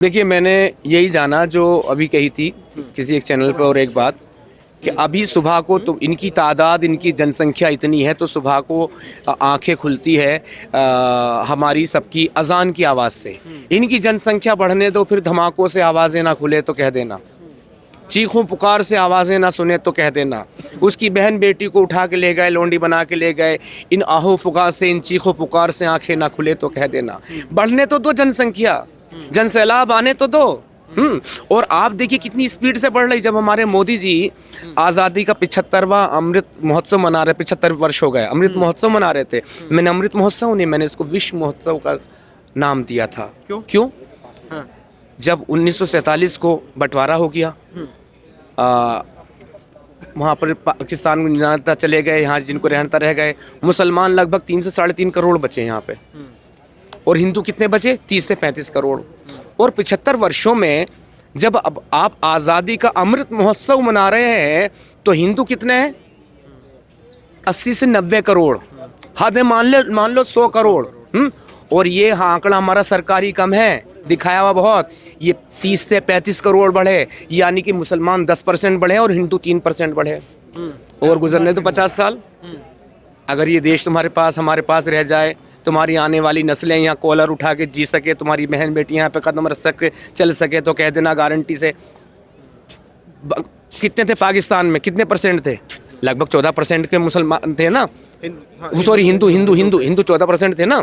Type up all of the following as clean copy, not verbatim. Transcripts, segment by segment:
देखिए, मैंने यही जाना जो अभी कही थी किसी एक चैनल पर, और एक बात कि अभी सुबह को तो इनकी तादाद, इनकी जनसंख्या इतनी है तो सुबह को आंखें खुलती है हमारी सबकी अजान की आवाज़ से। इनकी जनसंख्या बढ़ने दो, फिर धमाकों से आवाज़ें ना खुले तो कह देना, चीखों पुकार से आवाज़ें ना सुने तो कह देना, उसकी बहन बेटी को उठा के ले गए, लोंडी बना के ले गए, इन आहो फुकार से, इन चीखों पुकार से आंखें ना खुले तो कह देना। बढ़ने तो दो जनसंख्या, जन सैलाब आने तो दो। और आप देखिए कितनी स्पीड से बढ़ रही। जब हमारे मोदी जी आज़ादी का 75वां अमृत महोत्सव मना रहे, 75 वर्ष हो गए, अमृत महोत्सव मना रहे थे। मैंने अमृत महोत्सव नहीं, मैंने इसको विश्व महोत्सव का नाम दिया था। क्यों? हाँ। जब 1947 को बंटवारा हो गया, वहाँ पर पाकिस्तान में निराता चले गए, यहाँ जिनको रहता रह गए, मुसलमान लगभग 3 से 3.5 करोड़ बचे यहाँ पे, और हिंदू कितने बचे? 30 से 35 करोड़। और 75 वर्षों में जब अब आप आज़ादी का अमृत महोत्सव मना रहे हैं तो हिंदू कितने हैं? 80 से 90 करोड़, हद मान लो 100 करोड़। और ये आंकड़ा हमारा सरकारी कम है, दिखाया हुआ बहुत, ये 30 से 35 करोड़ बढ़े, यानी कि मुसलमान 10% बढ़े और हिंदू 3% बढ़े। और गुजरने तो 50 साल। अगर ये देश तुम्हारे पास, हमारे पास रह जाए, तुम्हारी आने वाली नस्लें यहाँ कॉलर उठा के जी सके, तुम्हारी बहन बेटी यहाँ पे कदम रख सके, चल सके, तो कह देना गारंटी से। कितने थे पाकिस्तान में, कितने परसेंट थे? लगभग 14% के मुसलमान थे ना, सॉरी हिंदू 14% थे ना।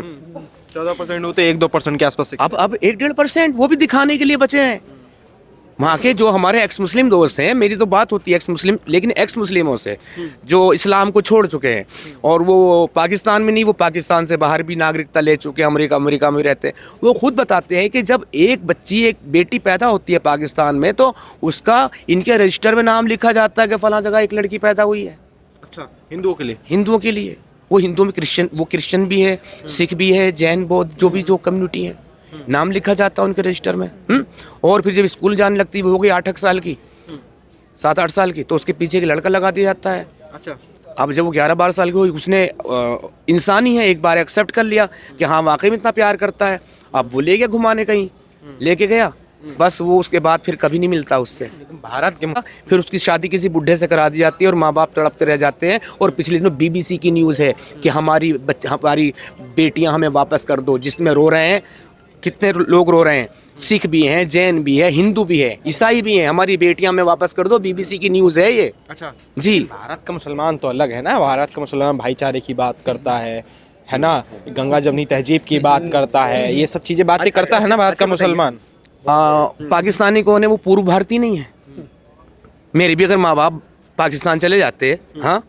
14% होते 1-2% के आसपास। अब 1-1.5% वो भी दिखाने के लिए बचे हैं। वहाँ के जो हमारे एक्स मुस्लिम दोस्त हैं, मेरी तो बात होती है एक्स मुस्लिम, लेकिन एक्स मुस्लिमों से जो इस्लाम को छोड़ चुके हैं, और वो पाकिस्तान में नहीं, वो पाकिस्तान से बाहर भी नागरिकता ले चुके हैं, अमेरिका में रहते हैं, वो खुद बताते हैं कि जब एक बेटी पैदा होती है पाकिस्तान में तो उसका इनके रजिस्टर में नाम लिखा जाता है कि फलां जगह एक लड़की पैदा हुई है। अच्छा, हिंदुओं के लिए वो हिंदुओं में क्रिश्चियन भी है, सिख भी है, जैन, बौद्ध, जो कम्युनिटी है, नाम लिखा जाता है उनके रजिस्टर में। और फिर जब स्कूल जाने लगती है, वो हो गई 8 साल की, 7-8 साल की, तो उसके पीछे एक लड़का लगा दिया जाता है। अच्छा। अब जब वो 11-12 साल की हुई, उसने इंसान ही है, एक बार एक्सेप्ट कर लिया कि हाँ वाकई में इतना प्यार करता है। अब वो ले गया घुमाने, कहीं लेके गया, बस वो उसके बाद फिर कभी नहीं मिलता उससे। भारत के फिर उसकी शादी किसी बुढ़े से करा दी जाती है और माँ बाप तड़पते रह जाते हैं। और पिछले दिनों BBC की न्यूज़ है कि हमारी बेटियां हमें वापस कर दो, जिसमें रो रहे हैं, कितने लोग रो रहे हैं, सिख भी हैं, जैन भी है, हिंदू भी है, ईसाई भी हैं, हमारी बेटियां हमें वापस कर दो। BBC की न्यूज़ है ये। अच्छा जी। भारत का मुसलमान तो अलग है ना, भारत का मुसलमान भाईचारे की बात करता है ना, गंगा जमनी तहजीब की बात करता है, ये सब चीज़ें बातें करता है ना भारत का मुसलमान। पाकिस्तानी कौन है? वो पूर्व भारतीय नहीं है। मेरे भी अगर माँ बाप पाकिस्तान चले जाते, हाँ,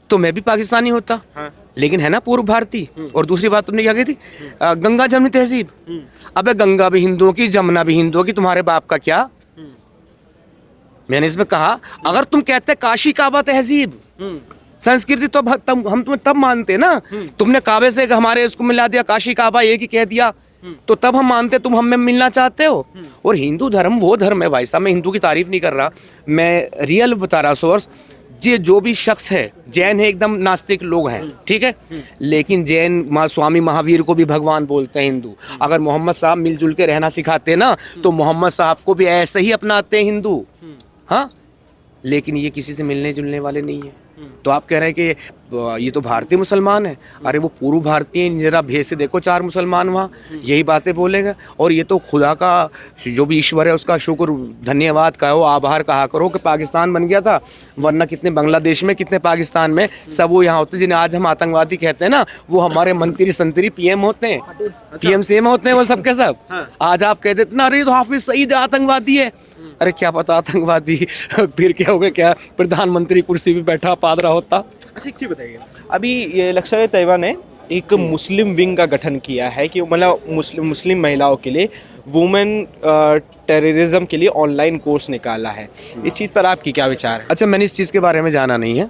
तो मैं भी पाकिस्तानी होता। हाँ। लेकिन है ना पूर्व भारतीय। और दूसरी बात तुमने क्या कही थी? गंगा जमनी तहजीब। अबे गंगा भी हिंदुओं की, जमुना भी हिंदुओं की, तुम्हारे बाप का क्या? मैंने इसमें कहा अगर तुम कहते काशी काबा तहजीब संस्कृति, तो हम तुम्हें तब मानते ना। तुमने काबे से हमारे उसको मिला दिया, काशी काबा एक ही कह दिया, तो तब हम मानते तुम हमें मिलना चाहते हो। और हिंदू धर्म वो धर्म है भाई साहब, मैं हिंदू की तारीफ नहीं कर रहा, मैं रियल बता रहा सोर्स। जो भी शख्स है, जैन है, एकदम नास्तिक लोग हैं, ठीक है, लेकिन जैन स्वामी महावीर को भी भगवान बोलते हैं हिंदू। अगर मोहम्मद साहब मिलजुल के रहना सिखाते ना, तो मोहम्मद साहब को भी ऐसे ही अपनाते हैं हिंदू। हाँ, लेकिन ये किसी से मिलने जुलने वाले नहीं है। तो आप कह रहे हैं कि ये तो भारतीय मुसलमान है, अरे वो पूर्व भारतीय, जरा भेज से देखो 4 मुसलमान वहाँ, यही बातें बोलेगा। और ये तो खुदा का जो भी ईश्वर है उसका शुक्र धन्यवाद कहो, आभार कहा करो कि पाकिस्तान बन गया था, वरना कितने बांग्लादेश में, कितने पाकिस्तान में सब वो यहाँ होते जिन्हें आज हम आतंकवादी कहते हैं ना, वो हमारे मंत्री संतरी PM होते हैं, PM होते हैं वो सब के सब। आज आप कहते ना अरे तो हाफिज सईद आतंकवादी है, अरे क्या पता आतंकवादी फिर क्या हो गया, क्या प्रधानमंत्री कुर्सी पे बैठा पादरा होता। अच्छा एक चीज़ बताइए, अभी ये लश्कर-ए-तैयबा ने एक मुस्लिम विंग का गठन किया है कि मतलब मुस्लिम महिलाओं के लिए वुमेन टेररिज्म के लिए ऑनलाइन कोर्स निकाला है। इस चीज़ पर आपकी क्या विचार है? अच्छा, मैंने इस चीज़ के बारे में जाना नहीं है।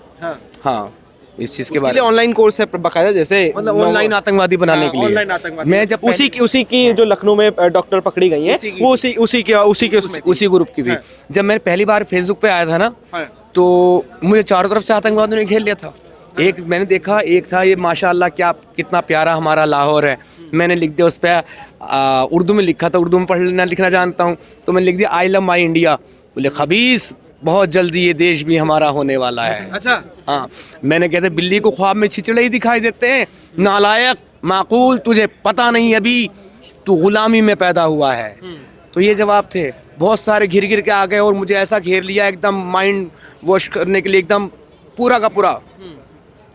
हाँ, इस चीज़ के बारे में ऑनलाइन कोर्स है बाकायदा, जैसे मतलब ऑनलाइन आतंकवादी बनाने के लिए। ऑनलाइन आतंकवादी मैं जब उसी की जो लखनऊ में डॉक्टर पकड़ी गई है, वो उसी ग्रुप की थी। जब मैं पहली बार फेसबुक पे आया था ना, तो मुझे चारों तरफ से आतंकवादियों ने घेर लिया था। एक मैंने देखा, एक था ये माशाल्लाह क्या कितना प्यारा हमारा लाहौर है, मैंने लिख दिया उस पर, उर्दू में लिखा था, उर्दू में पढ़ना लिखना जानता हूँ, तो मैंने लिख दिया आई लव माई इंडिया। बोले खबीस बहुत जल्दी ये देश भी हमारा होने वाला है। अच्छा। हाँ, मैंने कहते बिल्ली को ख्वाब में छिचड़े ही दिखाई देते हैं, नालायक माकूल तुझे पता नहीं अभी तू गुलामी में पैदा हुआ है। तो ये जवाब थे। बहुत सारे घिर घिर के आ गए और मुझे ऐसा घेर लिया एकदम माइंड वॉश करने के लिए, एकदम पूरा का पूरा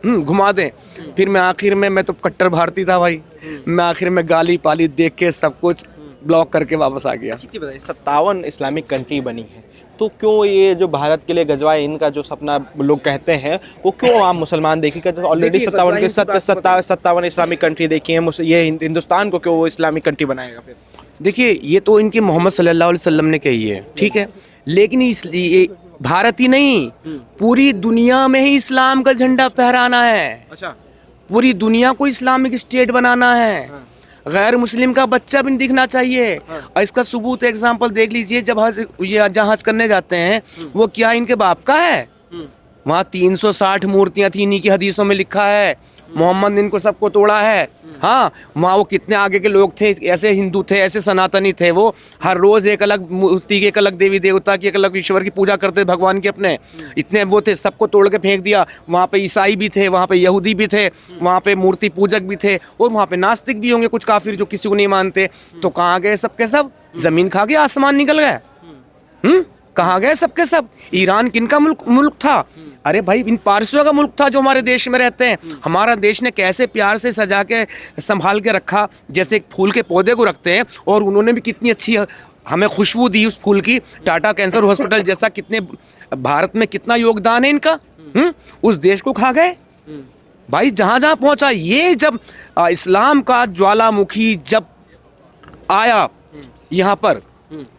घुमा दें। फिर मैं आखिर में, मैं तो कट्टर भारती था भाई, मैं आखिर में गाली पाली देख के सब कुछ ब्लॉक करके वापस आ गया। चीज़ बताइए, 57 इस्लामिक कंट्री बनी है, तो क्यों ये जो भारत के लिए गजवाए इनका जो सपना लोग कहते हैं वो क्यों आम मुसलमान देखेगा? जब ऑलरेडी 57 इस्लामिक कंट्री देखी हैं, ये हिंदुस्तान को क्यों वो इस्लामिक कंट्री बनाएगा फिर? देखिए ये तो इनके मोहम्मद सल्लल्लाहु अलैहि वसल्लम ने कही है, ठीक है, लेकिन इसलिए भारत ही नहीं पूरी दुनिया में ही इस्लाम का झंडा फहराना है। अच्छा। पूरी दुनिया को इस्लामिक स्टेट बनाना है। गैर मुस्लिम का बच्चा भी नहीं दिखना चाहिए। और इसका सबूत एग्जांपल देख लीजिए, जब जहाँ हज करने जाते हैं वो क्या इनके बाप का है? वहाँ 360 मूर्तियां थी, इन्हीं की हदीसों में लिखा है, मोहम्मद ने इनको सबको तोड़ा है। हाँ, वहाँ वो कितने आगे के लोग थे, ऐसे हिंदू थे, ऐसे सनातनी थे, वो हर रोज एक अलग मूर्ति की, एक अलग देवी देवता की, एक अलग ईश्वर की पूजा करते, भगवान के अपने इतने वो थे, सबको तोड़ के फेंक दिया। वहाँ पे ईसाई भी थे, वहाँ पे यहूदी भी थे, वहाँ पे मूर्ति पूजक भी थे, और वहाँ पे नास्तिक भी होंगे कुछ काफिर जो किसी को नहीं मानते। तो कहाँ गए सबके सब? जमीन खा गया, आसमान निकल गए। कहाँ गए सबके सब? ईरान किनका मुल्क था? अरे भाई इन पारसियों का मुल्क था जो हमारे देश में रहते हैं। हमारा देश ने कैसे प्यार से सजा के संभाल के रखा, जैसे एक फूल के पौधे को रखते हैं, और उन्होंने भी कितनी अच्छी हमें खुशबू दी उस फूल की। टाटा कैंसर हॉस्पिटल जैसा, कितने भारत में कितना योगदान है इनका। उस देश को खा गए भाई, जहाँ जहाँ पहुँचा। ये जब इस्लाम का ज्वालामुखी जब आया यहाँ पर,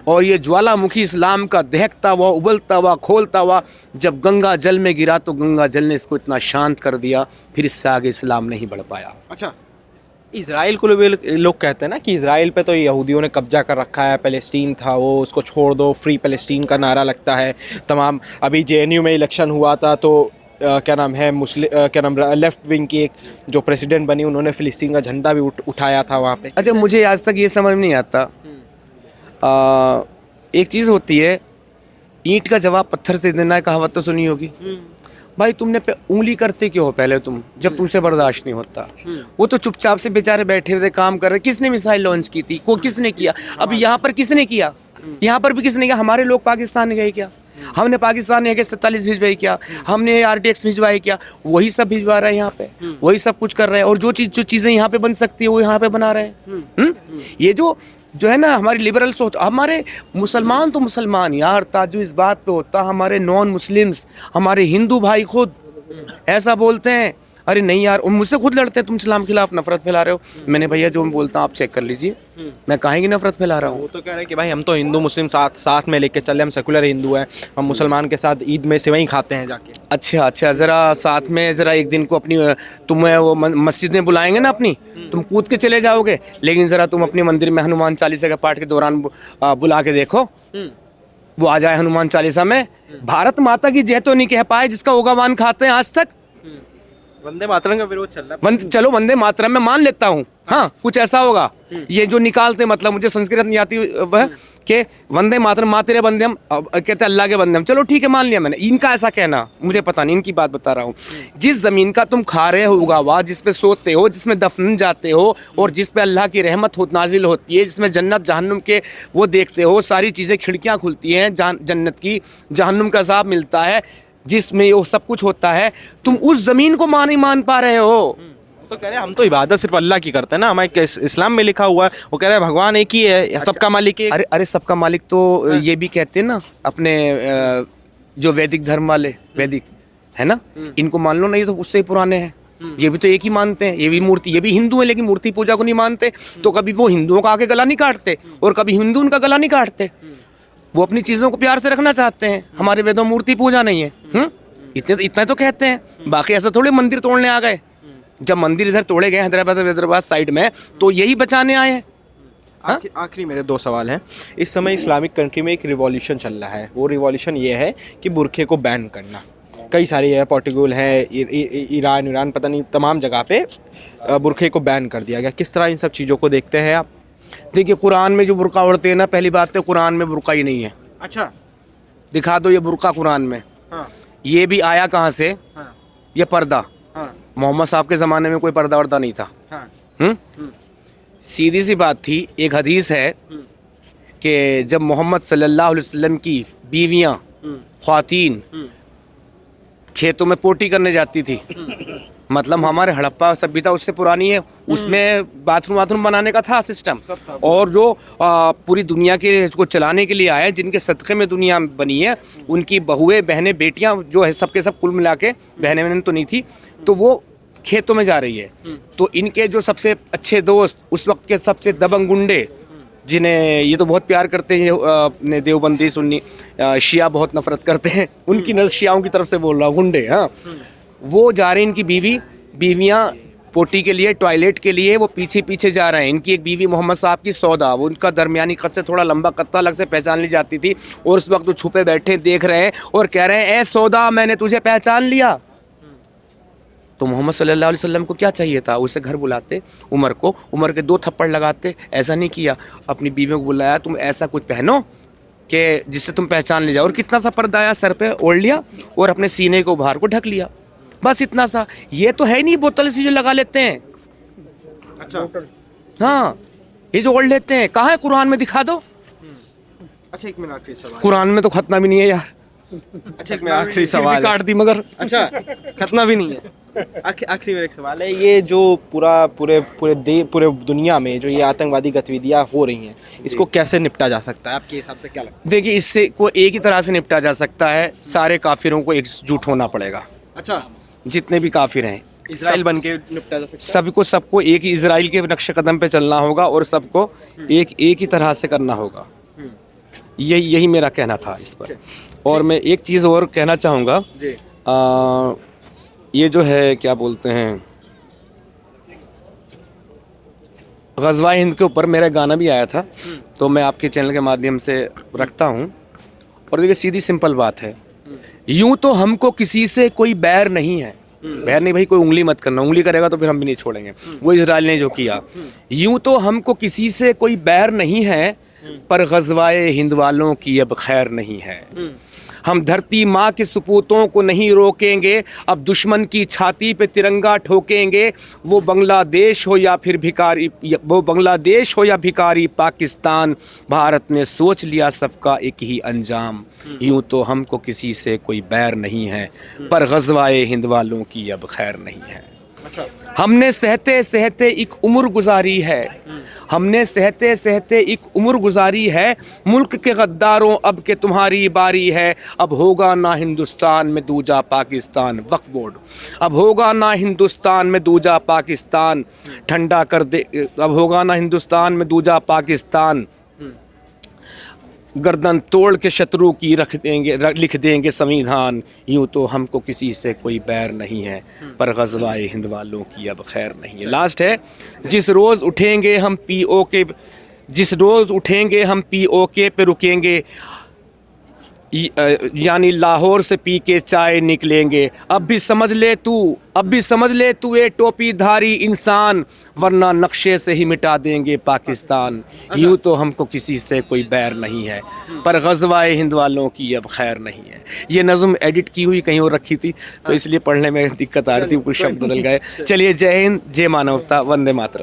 और ये ज्वालामुखी इस्लाम का दहकता हुआ, उबलता हुआ, खोलता हुआ जब गंगा जल में गिरा, तो गंगा जल ने इसको इतना शांत कर दिया, फिर इससे आगे इस्लाम नहीं बढ़ पाया। अच्छा। इजराइल को लोग कहते हैं ना कि इजराइल पे तो यहूदियों ने कब्जा कर रखा है, पैलेस्टीन था वो, उसको छोड़ दो, फ्री पैलेस्टीन का नारा लगता है तमाम। अभी जेएनयू में इलेक्शन हुआ था, तो क्या नाम है, लेफ्ट विंग की एक जो प्रेसिडेंट बनी, उन्होंने फिलिस्तीन का झंडा भी उठाया था वहाँ पे। अच्छा, मुझे आज तक ये समझ नहीं आता, एक चीज़ होती है, ईंट का जवाब पत्थर से देना है, कहावत तो सुनी होगी। भाई तुमने उंगली करते क्यों हो पहले तुम, जब तुमसे बर्दाश्त नहीं होता? वो तो चुपचाप से बेचारे बैठे हुए काम कर रहे। किसने मिसाइल लॉन्च की थी? को किसने किया? अब यहाँ पर किसने किया? यहाँ पर भी किसने किया? हमारे लोग पाकिस्तान गए क्या? हमने पाकिस्तान ने 47 भिजवाई क्या? हमने RTX भिजवाई क्या? वही सब भिजवा रहे हैं यहाँ पे, वही सब कुछ कर रहे हैं। और जो चीज़ें यहाँ पे बन सकती है वो यहाँ पे बना रहे हैं। ये जो है ना हमारी लिबरल सोच, हमारे मुसलमान तो मुसलमान यार, ताज्जुब इस बात पे होता, हमारे नॉन मुस्लिम्स, हमारे हिंदू भाई खुद ऐसा बोलते हैं, अरे नहीं यार, मुझसे खुद लड़ते हैं, तुम इस्लाम के खिलाफ नफरत फैला रहे हो। मैंने भैया जो मैं बोलता हूँ आप चेक कर लीजिए, मैं काहे की नफरत फैला रहा हूँ? वो तो कह रहे हैं कि भाई हम तो हिंदू मुस्लिम साथ में लेके चले, हम सेकुलर हिंदू हैं, हम मुसलमान के साथ ईद में सेवई खाते हैं जाके। अच्छा, ज़रा साथ में ज़रा एक दिन को अपनी, तुम्हें वो मस्जिद में बुलाएंगे ना अपनी, तुम कूद के चले जाओगे, लेकिन ज़रा तुम अपने मंदिर में हनुमान चालीसा के पाठ के दौरान बुला के देखो, वो आ जाए हनुमान चालीसा में, भारत माता की जय तो नहीं कह पाए जिसका उगावान खाते हैं आज तक। वंदे मातरम का विरोध चल रहा है। चलो वंदे मातरम में मान लेता हूँ, हाँ कुछ ऐसा होगा। ये जो निकालते मतलब, मुझे संस्कृत नहीं आती वह के वंदे मातरम, माँ तेरे बंदे हम, कहते अल्लाह के बंदे हम, चलो ठीक है मान लिया मैंने। इनका ऐसा कहना मुझे पता नहीं, इनकी बात बता रहा हूँ। जिस जमीन का तुम खा रहे हो उगा हुआ, जिस पे सोते हो, जिसमें दफन जाते हो, और जिस पे अल्लाह की रहमत नाजिल होती है, जिसमें जन्नत जहन्नुम के वो देखते हो, सारी चीज़ें खिड़कियाँ खुलती हैं जन्नत की, जहन्नुम का अज़ाब मिलता है, जिसमें वो सब कुछ होता है, तुम उस जमीन को नहीं मान पा रहे हो। तो कह रहे हैं हम तो इबादत सिर्फ अल्लाह की करते हैं ना, हमारे इस्लाम में लिखा हुआ है, वो कह रहे हैं भगवान एक ही है, सबका मालिक एक। अरे सबका मालिक तो ये भी कहते हैं ना अपने जो वैदिक धर्म वाले, वैदिक है ना, इनको मान लो, नहीं तो उससे ही पुराने हैं, ये भी तो एक ही मानते हैं, ये भी मूर्ति, ये भी हिंदू है लेकिन मूर्ति पूजा को नहीं मानते। तो कभी वो हिंदुओं का आगे गला नहीं काटते और कभी हिंदू उनका गला नहीं काटते। वो अपनी चीज़ों को प्यार से रखना चाहते हैं। हमारे वेदों मूर्ति पूजा नहीं है, इतना तो कहते हैं। बाकी ऐसा थोड़े मंदिर तोड़ने आ गए। जब मंदिर इधर तोड़े गए हैदराबाद साइड में, तो यही बचाने आए हैं। आखिरी मेरे 2 सवाल हैं। इस समय इस्लामिक कंट्री में एक रिवॉल्यूशन चल रहा है, वो रिवॉल्यूशन ये है कि बुरखे को बैन करना। कई सारी है, पोर्टुगल है, ईरान पता नहीं तमाम जगह पे बुरखे को बैन कर दिया गया। किस तरह इन सब चीज़ों को देखते हैं आप? देखिए, कुरान में जो बुर्का ओढ़ते हैं ना, पहली बात तो कुरान में बुर्का ही नहीं है। अच्छा। दिखा दो ये बुर्का कुरान में। हाँ। ये भी आया कहाँ से? हाँ। ये पर्दा। हाँ। मोहम्मद साहब के ज़माने में कोई पर्दा वर्दा नहीं था। हाँ। सीधी सी बात थी। एक हदीस है कि जब मोहम्मद सल्लल्लाहु अलैहि वसल्लम की बीवियां, ख्वातीन खेतों में पोटी करने जाती थी, मतलब हमारे हड़प्पा सभ्यता उससे पुरानी है, उसमें बाथरूम वाथरूम बनाने का था सिस्टम, और जो पूरी दुनिया के को चलाने के लिए आए, जिनके सदक़े में दुनिया बनी है, उनकी बहुएं, बहनें, बेटियां जो है सबके सब कुल मिला के, बहनें तो नहीं थी, तो वो खेतों में जा रही है। तो इनके जो सबसे अच्छे दोस्त, उस वक्त के सबसे दबंग गुंडे, जिन्हें ये तो बहुत प्यार करते हैं, अपने देवबंदी सुन्नी शिया बहुत नफरत करते हैं, उनकी नज़र शियाओं की तरफ से बोल रहा हूँ, गुंडे। हाँ, वो जा रहे हैं, इनकी बीवियाँ पोटी के लिए, टॉयलेट के लिए, वो पीछे पीछे जा रहे हैं। इनकी एक बीवी मोहम्मद साहब की सौदा, वो उनका दरमियानी कद से थोड़ा लंबा कत्ता अलग से पहचान ली जाती थी, और उस वक्त वो छुपे बैठे देख रहे हैं और कह रहे हैं, ए सौदा, मैंने तुझे पहचान लिया। तो मोहम्मद सल्लल्लाहु अलैहि वसल्लम को क्या चाहिए था? उसे घर बुलाते, उमर को, उमर के 2 थप्पड़ लगाते। ऐसा नहीं किया, अपनी बीवियों को बुलाया, तुम ऐसा कुछ पहनो कि जिससे तुम पहचान ले जाओ, और कितना सा पर्दा आया, सर पे ओढ़ लिया और अपने सीने को बाहर को ढक लिया, बस इतना सा। ये तो है नहीं बोतल सी जो लगा लेते हैं। अच्छा। हाँ, ये जो ओढ़ लेते हैं, कहाँ है कुरान में? दिखा दो। अच्छा, एक मिनट, आखिरी सवाल। कुरान में तो खतना भी नहीं है यार। अच्छा, एक मेरा आखिरी सवाल काट दी मगर। अच्छा, खतना भी नहीं है। आखिरी मेरा एक सवाल है, ये जो पूरे दुनिया में जो ये आतंकवादी गतिविधियां हो रही हैं, इसको कैसे निपटा जा सकता है आपके हिसाब से? क्या लगता है? देखिए, इससे को एक ही तरह से निपटा जा सकता है, सारे काफिरों को एकजुट होना पड़ेगा। अच्छा। जितने भी काफिर हैं, इजराइल बन के निपटा जा सकता है? सबको एक ही इजराइल के नक्शे कदम पे चलना होगा, और सबको एक ही तरह से करना होगा। यही मेरा कहना था इस पर। और मैं एक चीज़ और कहना चाहूँगा, ये जो है क्या बोलते हैं, ग़ज़वा हिंद के ऊपर मेरा गाना भी आया था, तो मैं आपके चैनल के माध्यम से रखता हूँ। और देखिए, सीधी सिंपल बात है, यूं तो हमको किसी से कोई बैर नहीं है। बैर नहीं भाई, कोई उंगली मत करना, उंगली करेगा तो फिर हम भी नहीं छोड़ेंगे, वो इजराइल ने जो किया। यूं तो हमको किसी से कोई बैर नहीं है, पर ग़ज़वाए हिंद वालों की अब खैर नहीं है। हम धरती माँ के सपूतों को नहीं रोकेंगे, अब दुश्मन की छाती पे तिरंगा ठोकेंगे। वो बांग्लादेश हो या भिखारी पाकिस्तान, भारत ने सोच लिया सबका एक ही अंजाम। यूं तो हमको किसी से कोई बैर नहीं है, पर ग़ज़वाए हिंद वालों की अब खैर नहीं है। अच्छा। हमने सहते सहते एक उम्र गुजारी है, हमने सहते सहते एक उम्र गुजारी है। मुल्क के गद्दारों, अब के तुम्हारी बारी है। अब होगा ना हिंदुस्तान में दूजा पाकिस्तान, वक्फ बोर्ड, अब होगा ना हिंदुस्तान में दूजा पाकिस्तान, ठंडा कर दे, अब होगा ना हिंदुस्तान में दूजा पाकिस्तान, गर्दन तोड़ के शत्रु की लिख देंगे संविधान। यूं तो हमको किसी से कोई बैर नहीं है, पर ग़ज़वाए हिंद वालों की अब खैर नहीं है। लास्ट है, जिस रोज़ उठेंगे हम POK पे रुकेंगे, यानी लाहौर से पी के चाय निकलेंगे। अब भी समझ ले तू ये टोपीधारी इंसान, वरना नक्शे से ही मिटा देंगे पाकिस्तान। यूं तो हमको किसी से कोई बैर नहीं है, पर ग़ज़वाए हिंद वालों की अब खैर नहीं है। ये नज़्म एडिट की हुई कहीं और रखी थी, तो इसलिए पढ़ने में दिक्कत आ रही थी, कुछ शब्द बदल गए। चलिए, जय हिंद, जय मानवता, वंदे मातरम।